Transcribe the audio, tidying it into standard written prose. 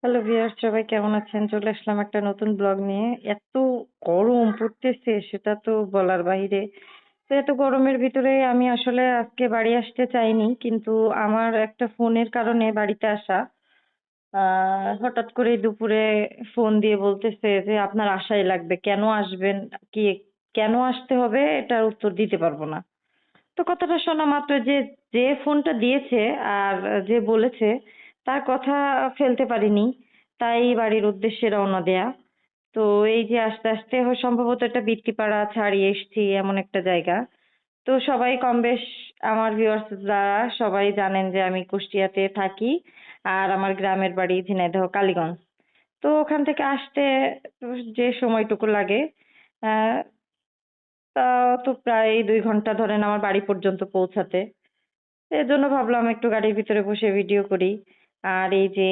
Hello viewers, সবাই কেমন আছেন? চলে আসলাম একটা নতুন ব্লগ নিয়ে। এত গরম পড়তেছে সেটা তো বলার বাহিরে। তো এত গরমের ভিতরে আমি আসলে আজকে বাড়ি আসতে চাইনি, কিন্তু আমার একটা ফোনের কারণে বাড়িতে আসা। হঠাৎ করে দুপুরে ফোন দিয়ে বলতেছে যে আপনার আসাই লাগবে। কেন আসবেন? কি কেন আসতে হবে এটার উত্তর দিতে পারবো না। তো কথাটা শোনা মাত্র যে যে ফোনটা দিয়েছে আর যে বলেছে তার কথা ফেলতে পারিনি, তাই বাড়ির উদ্দেশ্যে রওনা দেয়া। তো এই যে আস্তে আস্তে সম্ভবত এটা বীথিপাড়া ছাড়িয়ে এসেছি এমন একটা জায়গা। তো সবাই কম বেশ আমার ভিউয়ার্স যারা সবাই জানেন যে আমি কুষ্টিয়াতে থাকি, আর আমার গ্রামের বাড়ি ঝিনাইদহ কালীগঞ্জ। তো ওখান থেকে আসতে যে সময়টুকু লাগে, আহ তা তো প্রায় 2 ঘন্টা ধরেন আমার বাড়ি পর্যন্ত পৌঁছাতে। এজন্য ভাবলাম একটু গাড়ির ভিতরে বসে ভিডিও করি। আর এই যে